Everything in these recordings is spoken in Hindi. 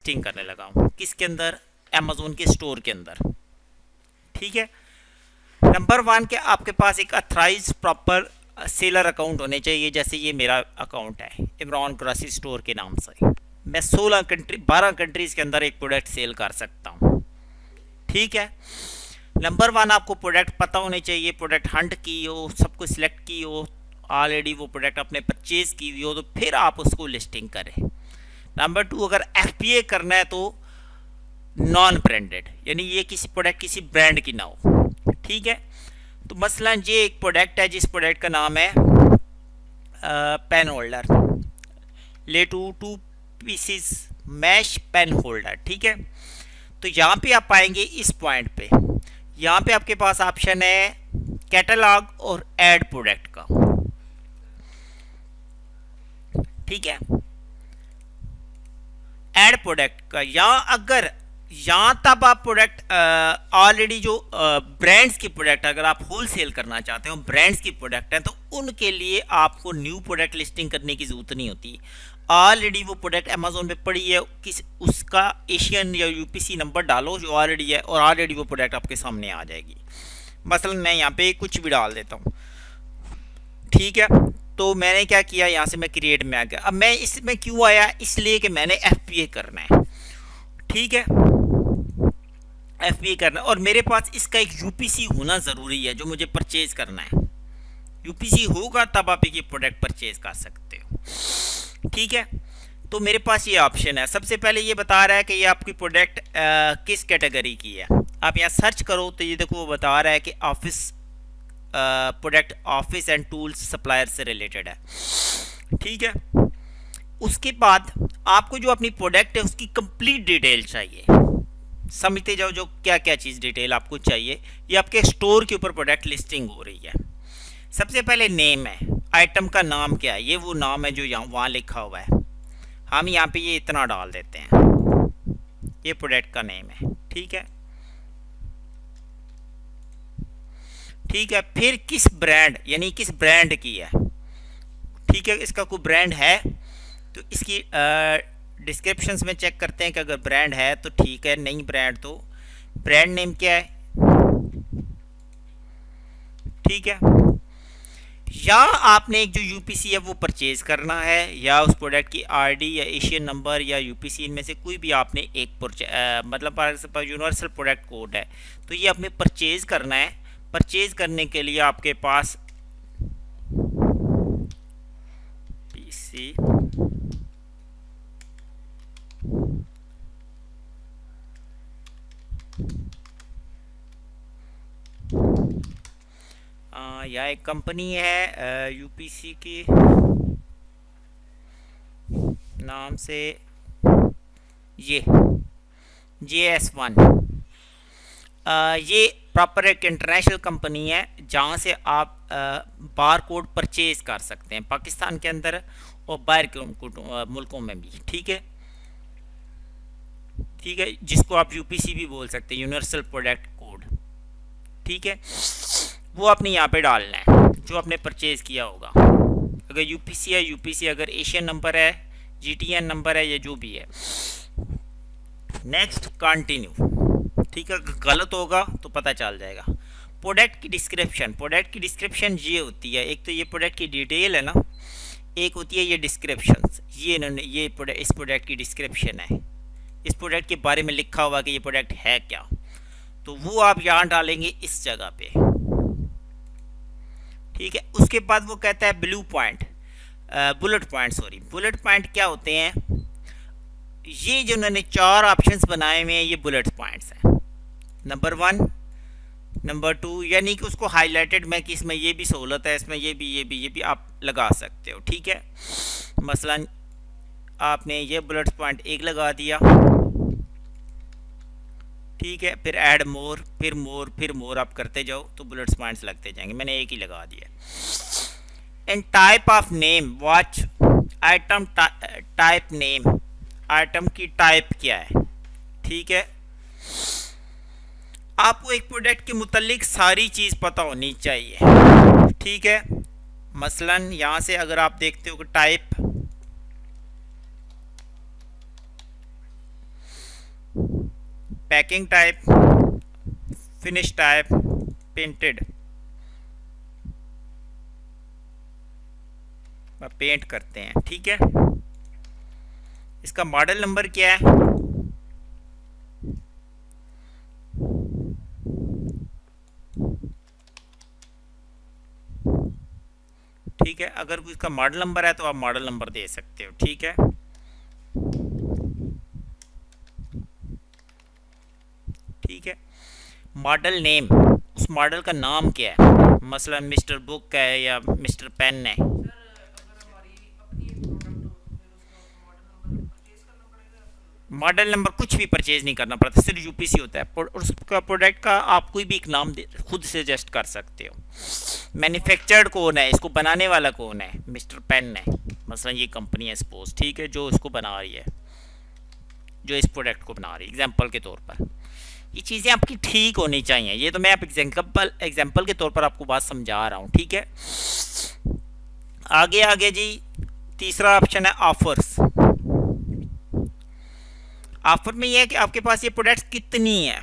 लिस्टिंग करने लगा हूँ किसके अंदर, अमेज़ोन के स्टोर के अंदर। ठीक है। नंबर 1 के आपके पास एक अथराइज प्रॉपर सेलर अकाउंट होने चाहिए। जैसे ये मेरा अकाउंट है इमरान ग्रोसरी स्टोर के नाम से, मैं 12 कंट्रीज के अंदर एक प्रोडक्ट सेल कर सकता हूँ। ठीक है। नंबर 1 आपको प्रोडक्ट पता होने चाहिए, प्रोडक्ट हंट की हो, सब कुछ सिलेक्ट की हो, ऑलरेडी वो प्रोडक्ट आपने परचेज की हुई हो, तो फिर आप उसको लिस्टिंग करें। नंबर 2, अगर FBA करना है तो नॉन ब्रांडेड, यानी ये किसी प्रोडक्ट किसी ब्रांड की ना हो। ठीक है। तो मसलन ये एक प्रोडक्ट है जिस प्रोडक्ट का नाम है पेन होल्डर, ले two pieces mesh pen holder. ठीक है। तो यहाँ पे आप पाएंगे इस पॉइंट पे, यहाँ पे आपके पास ऑप्शन है कैटलॉग और ऐड प्रोडक्ट का। ठीक है। ऐड प्रोडक्ट का, यहाँ तब आप प्रोडक्ट ऑलरेडी जो ब्रांड्स की प्रोडक्ट अगर आप होल सेल करना चाहते हो, ब्रांड्स की प्रोडक्ट हैं, तो उनके लिए आपको न्यू प्रोडक्ट लिस्टिंग करने की ज़रूरत नहीं होती। ऑलरेडी वो प्रोडक्ट अमेज़ोन पे पड़ी है, उसका एशियन या UPC नंबर डालो जो ऑलरेडी है, और ऑलरेडी वो प्रोडक्ट आपके सामने आ जाएगी। मसलन मैं यहाँ पे कुछ भी डाल देता हूँ। ठीक है। तो मैंने क्या किया, यहाँ से मैं क्रिएट में आ गया। अब मैं इसमें क्यों आया, इसलिए कि मैंने FBA करना है। ठीक है। FBA करना, और मेरे पास इसका एक UPC होना ज़रूरी है जो मुझे परचेज करना है। UPC होगा तब आप ये प्रोडक्ट परचेज कर सकते हो। ठीक है। तो मेरे पास ये ऑप्शन है। सबसे पहले ये बता रहा है कि ये आपकी प्रोडक्ट किस कैटेगरी की है। आप यहाँ सर्च करो तो ये देखो वो बता रहा है कि office product office and tools supplier से रिलेटेड है। ठीक है। उसके बाद आपको जो अपनी प्रोडक्ट है उसकी कंप्लीट डिटेल चाहिए। समझते जाओ जो क्या क्या चीज़ डिटेल आपको चाहिए। ये आपके स्टोर के ऊपर प्रोडक्ट लिस्टिंग हो रही है। सबसे पहले नेम है, आइटम का नाम क्या है, ये वो नाम है जो यहाँ वहाँ लिखा हुआ है। हम यहाँ पे ये इतना डाल देते हैं, ये प्रोडक्ट का नेम है। ठीक है। ठीक है। फिर किस ब्रांड, यानी किस ब्रांड की है। ठीक है। इसका कोई ब्रांड है तो इसकी डिस्क्रिप्शंस में चेक करते हैं कि अगर ब्रांड है तो ठीक है, नहीं ब्रांड तो ब्रांड नेम क्या है। ठीक है। या आपने एक जो UPC है वो परचेज करना है, या उस प्रोडक्ट की RD या एशियन नंबर या UPC, इनमें से कोई भी आपने एक मतलब यूनिवर्सल प्रोडक्ट कोड है तो ये आपने परचेज करना है। परचेज करने के लिए आपके पास PC या एक कंपनी है UPC की नाम से, ये JS1। ये प्रॉपर एक इंटरनेशनल कंपनी है जहाँ से आप बार कोड परचेज कर सकते हैं पाकिस्तान के अंदर और बाहर के मुल्कों में भी। ठीक है। ठीक है। जिसको आप UPC भी बोल सकते हैं, यूनिवर्सल प्रोडक्ट कोड। ठीक है। वो आपने यहाँ पे डालना है जो आपने परचेज किया होगा। अगर UPC है UPC, अगर एशियन नंबर है GTN नंबर है, या जो भी है। Next continue. ठीक है। गलत होगा तो पता चल जाएगा। प्रोडक्ट की डिस्क्रिप्शन, प्रोडक्ट की डिस्क्रिप्शन ये होती है, एक तो ये प्रोडक्ट की डिटेल है ना, एक होती है ये डिस्क्रिप्शन। ये इन्होंने ये इस प्रोडक्ट की डिस्क्रिप्शन है, इस प्रोडक्ट के बारे में लिखा हुआ कि ये प्रोडक्ट है क्या, तो वो आप यहाँ डालेंगे इस जगह पे। ठीक है। उसके बाद वो कहता है blue point, bullet point, sorry bullet point क्या होते हैं, ये जो उन्होंने 4 ऑप्शंस बनाए हुए हैं ये बुलेट पॉइंट्स हैं। नंबर 1, नंबर 2, यानी कि उसको हाईलाइटेड में कि इसमें ये भी सहूलत है, इसमें ये भी आप लगा सकते हो। ठीक है। मसलन आपने ये बुलेट पॉइंट 1 लगा दिया। ठीक है। फिर ऐड मोर, फिर मोर, फिर मोर आप करते जाओ तो बुलेट पॉइंट्स लगते जाएंगे। मैंने एक ही लगा दिया। In type of name watch item type name, item की टाइप क्या है। ठीक है। आपको एक प्रोडक्ट के मुतालिक सारी चीज़ पता होनी चाहिए। ठीक है। मसलन यहाँ से अगर आप देखते हो कि type, packing type, finish type, painted, paint करते हैं। ठीक है, इसका मॉडल नंबर क्या है? ठीक है, अगर इसका मॉडल नंबर है तो आप मॉडल नंबर दे सकते हो। ठीक है, ठीक है, मॉडल नेम, उस मॉडल का नाम क्या है? मसलन मिस्टर बुक है या मिस्टर पेन है। मॉडल नंबर कुछ भी परचेज नहीं करना पड़ता, सिर्फ यूपीसी होता है। उसका प्रोडक्ट का आप कोई भी एक नाम खुद सजेस्ट कर सकते हो। मैन्युफैक्चर्ड कौन है, इसको बनाने वाला कौन है? मिस्टर पेन है, मसलन ये कंपनी है सपोज, ठीक है, जो इसको बना रही है, जो इस प्रोडक्ट को बना रही है एग्जांपल के तौर पर। ये चीज़ें आपकी ठीक होनी चाहिए। ये तो मैं आप एग्जांपल के तौर पर आपको बात समझा रहा हूँ। ठीक है, आगे आगे जी, तीसरा ऑप्शन है ऑफर्स। ऑफर में यह है कि आपके पास ये प्रोडक्ट्स कितनी है,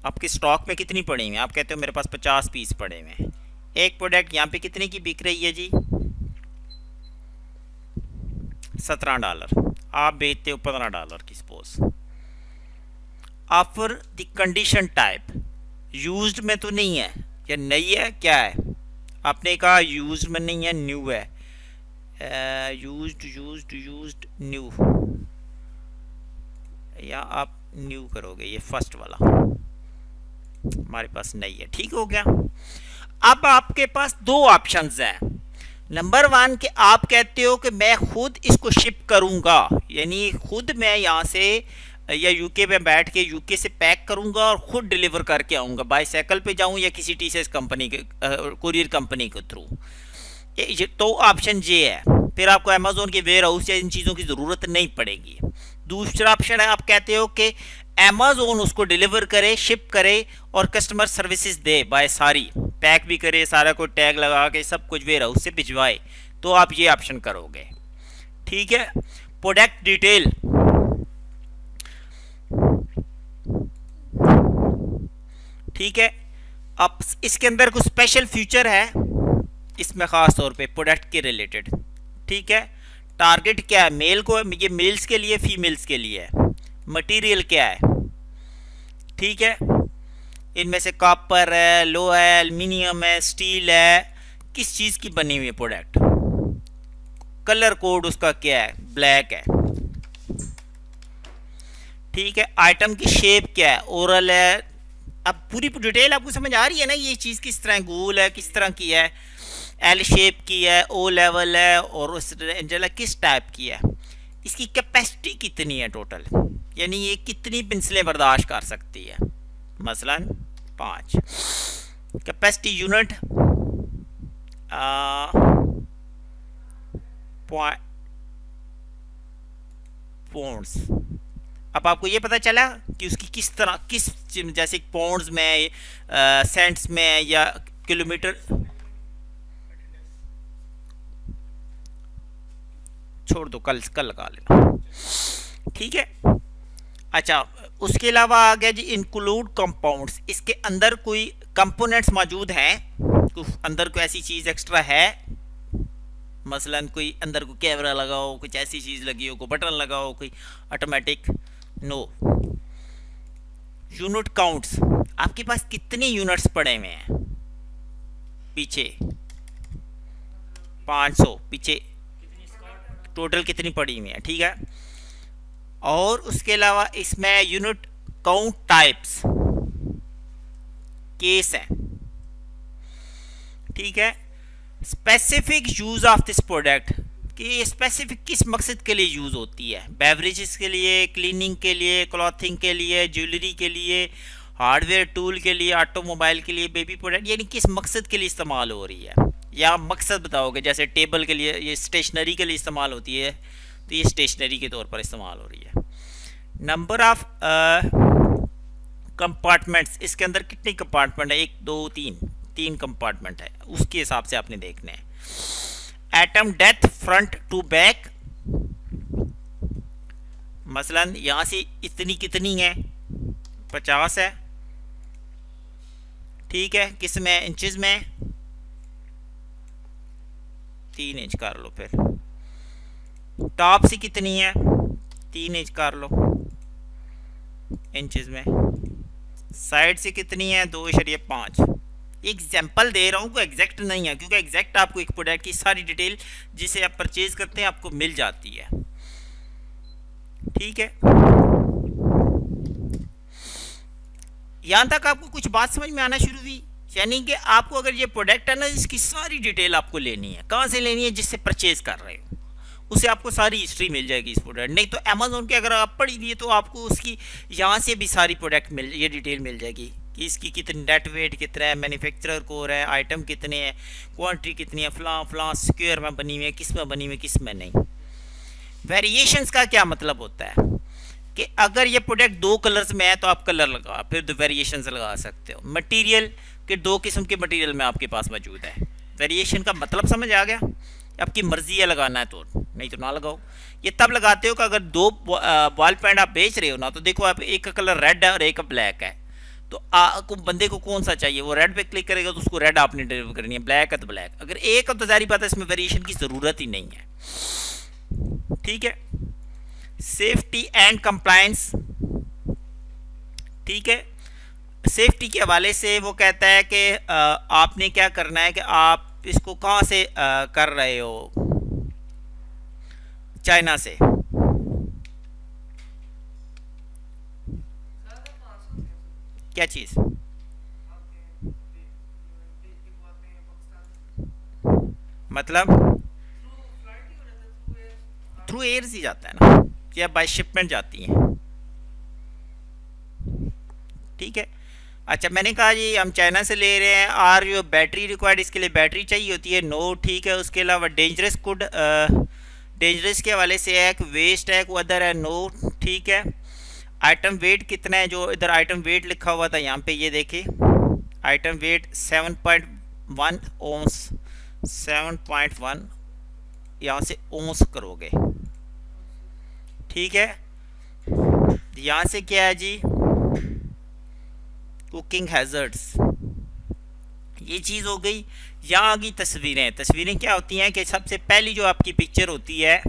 आपके स्टॉक में कितनी पड़ी हुई है। आप कहते हो मेरे पास 50 पीस पड़े हुए हैं। एक प्रोडक्ट यहाँ पे कितने की बिक रही है जी? $17, आप बेचते हो $15 की suppose. Offer the condition type, used में तो नहीं है या नई है, क्या है? आपने कहा यूज्ड में नहीं है, न्यू है। यूज्ड न्यू, या आप न्यू करोगे, ये फर्स्ट वाला हमारे पास नहीं है। ठीक हो गया। अब आपके पास दो ऑप्शंस हैं। नंबर 1 कि आप कहते हो कि मैं खुद इसको शिप करूंगा, यानी खुद मैं यहाँ से या यूके में बैठ के यूके से पैक करूंगा और खुद डिलीवर करके आऊंगा, बाईसाइकिल पे जाऊं या किसी टीसीएस कंपनी के कुरियर कंपनी के थ्रू। तो ऑप्शन ये है। फिर आपको अमेजोन के वेयर हाउस या इन चीज़ों की ज़रूरत नहीं पड़ेगी। दूसरा ऑप्शन है, आप कहते हो कि अमेजोन उसको डिलीवर करे, शिप करे और कस्टमर सर्विसेज दे बाय सारी, पैक भी करे, सारा कोई टैग लगा के सब कुछ वेयर हाउस से भिजवाए, तो आप ये ऑप्शन करोगे। ठीक है, प्रोडक्ट डिटेल, ठीक है। अब इसके अंदर कुछ स्पेशल फीचर है इसमें, ख़ास तौर पे प्रोडक्ट के रिलेटेड। ठीक है, टारगेट क्या है, मेल को, ये मेल्स के लिए, फीमेल्स के लिए है। मटेरियल क्या है, ठीक है, इनमें से कॉपर है, लो है, एल्युमिनियम है, स्टील है, किस चीज़ की बनी हुई है प्रोडक्ट। कलर कोड उसका क्या है, ब्लैक है। ठीक है, आइटम की शेप क्या है, ओरल है। अब पूरी डिटेल आपको समझ आ रही है ना, ये चीज़ किस तरह गोल है, किस तरह की है, एल शेप की है, ओ लेवल है, और उस एंजेला किस टाइप की है, इसकी कैपेसिटी कितनी है टोटल, यानी ये कितनी पेंसिलें बर्दाश्त कर सकती है, मसलन 5। Capacity unit pounds. अब आपको ये पता चला कि उसकी किस तरह, किस, जैसे पॉन्ड्स में, सेंट्स में या किलोमीटर, छोड़ दो, कल लगा लेना। ठीक है, अच्छा, उसके अलावा आ गया जी इंक्लूड कंपाउंड्स। इसके अंदर कोई कंपोनेंट्स मौजूद हैं, अंदर कोई ऐसी चीज़ एक्स्ट्रा है, मसलन कोई अंदर को कैमरा लगाओ, कुछ ऐसी चीज़ लगी हो, कोई बटन लगाओ, कोई ऑटोमेटिक, नो। यूनिट काउंट्स, आपके पास कितने यूनिट्स पड़े हुए हैं पीछे? 500 पीछे, टोटल कितनी पड़ी हुई है। ठीक है, और उसके अलावा इसमें यूनिट काउंट टाइप्स, केस है। ठीक है, specific use of this product, कि स्पेसिफिक किस मकसद के लिए यूज़ होती है, बेवरेजेस के लिए, क्लीनिंग के लिए, क्लॉथिंग के लिए, ज्वेलरी के लिए, हार्डवेयर टूल के लिए, ऑटोमोबाइल के लिए, बेबी प्रोडक्ट, यानी किस मकसद के लिए इस्तेमाल हो रही है, या मकसद बताओगे। जैसे टेबल के लिए, ये स्टेशनरी के लिए इस्तेमाल होती है, तो ये स्टेशनरी के तौर पर इस्तेमाल हो रही है। नंबर ऑफ कंपार्टमेंट्स, इसके अंदर कितनी कंपार्टमेंट है, 1 2 3 कंपार्टमेंट है, उसके हिसाब से आपने देखना है। Item depth front to back, मसलन यहाँ से इतनी कितनी है, 50 है, ठीक है। किस में, इंचेस में, 3 इंच कर लो। फिर टॉप से कितनी है, 3 इंच कर लो इंचेस में। साइड से कितनी है, 2.5। एग्जाम्पल दे रहा हूँ, कोई एग्जैक्ट नहीं है, क्योंकि एग्जैक्ट आपको एक प्रोडक्ट की सारी डिटेल जिसे आप परचेज करते हैं आपको मिल जाती है, ठीक है। यहाँ तक आपको कुछ बात समझ में आना शुरू हुई? यानी कि आपको अगर ये प्रोडक्ट है ना, इसकी सारी डिटेल आपको लेनी है। कहाँ से लेनी है, जिससे परचेज कर रहे हो उसे आपको सारी हिस्ट्री मिल जाएगी इस प्रोडक्ट। नहीं तो अमेज़ोन के अगर आप पढ़ी लिए तो आपको उसकी यहाँ से भी सारी प्रोडक्ट ये डिटेल मिल जाएगी कि इसकी कितनी नेट वेट कितना है, मैन्युफैक्चरर कोड है, आइटम कितने हैं, क्वांटिटी कितनी है, फलां स्क्वायर में बनी हुई है, किस में बनी हुई है, किस में नहीं। वेरिएशंस का क्या मतलब होता है कि अगर ये प्रोडक्ट 2 कलर्स में है तो आप कलर लगा फिर तो वेरिएशंस लगा सकते हो। मटेरियल के 2 किस्म के मटेरियल में आपके पास मौजूद है। वेरिएशन का मतलब समझ आ गया? आपकी मर्जी है लगाना है तो, नहीं तो ना लगाओ। ये तब लगाते हो कि अगर 2 बॉल पेन आप बेच रहे हो ना, तो देखो आप एक का कलर रेड है और एक का ब्लैक है, तो आपको बंदे को कौन सा चाहिए, वो रेड पे क्लिक करेगा तो उसको रेड आपने डिलीवर करनी है, ब्लैक है तो ब्लैक। अगर एक है तो जारी बात है इसमें वेरिएशन की ज़रूरत ही नहीं है, ठीक है। सेफ्टी एंड कंप्लायंस, ठीक है। सेफ्टी के हवाले से वो कहता है कि आपने क्या करना है कि आप इसको कहाँ से कर रहे हो, चाइना से। क्या चीज़? मतलब थ्रू एयर ही जाता है ना, या बाय शिपमेंट जाती हैं, ठीक है। अच्छा, मैंने कहा जी हम चाइना से ले रहे हैं। आर जो बैटरी रिक्वायर्ड, इसके लिए बैटरी चाहिए होती है, नो, ठीक है। उसके अलावा डेंजरस कुड, डेंजरस के हवाले से है, वेस्ट है, कोई अदर है, नो, ठीक है। आइटम वेट कितना है, जो इधर आइटम वेट लिखा हुआ था यहाँ पे ये देखिए, आइटम वेट 7.1 ओंस, 7.1 यहाँ से ओंस करोगे, ठीक है। यहाँ से क्या है जी, कुकिंग हैजर्ड्स, ये चीज़ हो गई। यहाँ आ गई तस्वीरें। तस्वीरें क्या होती हैं कि सबसे पहली जो आपकी पिक्चर होती है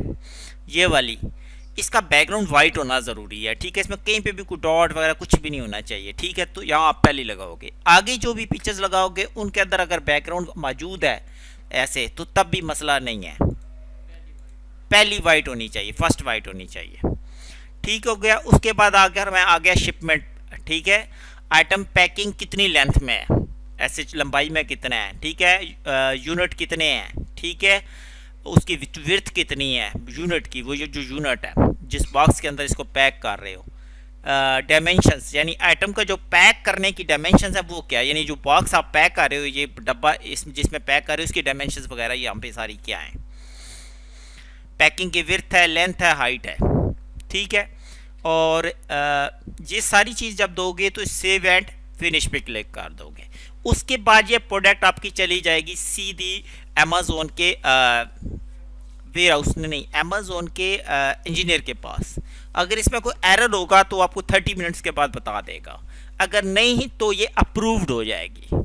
ये वाली, इसका बैकग्राउंड वाइट होना ज़रूरी है, ठीक है। इसमें कहीं पे भी कोई डॉट वगैरह कुछ भी नहीं होना चाहिए, ठीक है। तो यहाँ आप पहली लगाओगे। आगे जो भी पिक्चर्स लगाओगे उनके अंदर अगर बैकग्राउंड मौजूद है ऐसे, तो तब भी मसला नहीं है, पहली वाइट होनी चाहिए, फर्स्ट वाइट होनी चाहिए, ठीक हो गया। उसके बाद आकर मैं आ गया शिपमेंट, ठीक है। आइटम पैकिंग कितनी लेंथ में है, ऐसे लंबाई में कितना है, ठीक है। यूनिट कितने हैं, ठीक है। उसकी विड्थ कितनी है यूनिट की, वो जो यूनिट है जिस बॉक्स के अंदर इसको पैक कर रहे हो। डायमेंशंस, यानी आइटम का जो पैक करने की डायमेंशंस है वो क्या है, यानी जो बॉक्स आप पैक कर रहे हो, ये डब्बा जिसमें पैक कर रहे हो, उसकी डायमेंशंस वगैरह यहाँ पे सारी क्या है। पैकिंग की विड्थ है, लेंथ है, हाइट है, ठीक है। और ये सारी चीज़ जब दोगे तो सेव एंड फिनिश पे क्लिक कर दोगे। उसके बाद ये प्रोडक्ट आपकी चली जाएगी सीधी अमेज़ोन के वेयर हाउस में, नहीं, अमेज़ोन के इंजीनियर के पास। अगर इसमें कोई एरर होगा तो आपको 30 मिनट्स के बाद बता देगा, अगर नहीं तो ये अप्रूव्ड हो जाएगी।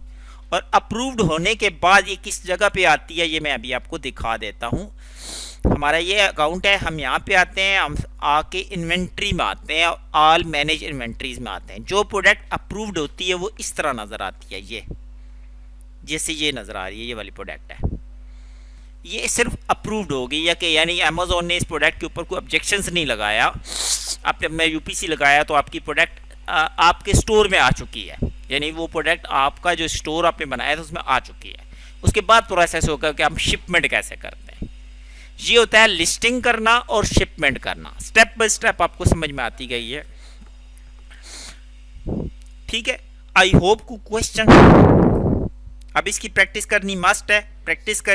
और अप्रूव्ड होने के बाद ये किस जगह पे आती है ये मैं अभी आपको दिखा देता हूँ। हमारा ये अकाउंट है, हम यहाँ पे आते हैं, हम आके इन्वेंट्री में आते हैं, ऑल मैनेज इन्वेंट्रीज में आते हैं। जो प्रोडक्ट अप्रूव्ड होती है वो इस तरह नज़र आती है, ये जैसे ये नज़र आ रही है, ये वाली प्रोडक्ट है, ये सिर्फ अप्रूव्ड होगी, या कि यानी अमेज़ोन ने इस प्रोडक्ट के ऊपर कोई ऑब्जेक्शंस नहीं लगाया। आपने यूपीसी लगाया तो आपकी प्रोडक्ट आपके स्टोर में आ चुकी है, यानी वो प्रोडक्ट आपका जो स्टोर आपने बनाया था उसमें आ चुकी है। उसके बाद प्रोसेस होगा कि हम शिपमेंट कैसे करते हैं। ये होता है लिस्टिंग करना और शिपमेंट करना, स्टेप बाय स्टेप आपको समझ में आती गई है, ठीक है। आई होप को क्वेश्चन, अब इसकी प्रैक्टिस करनी मस्ट है, प्रैक्टिस करें।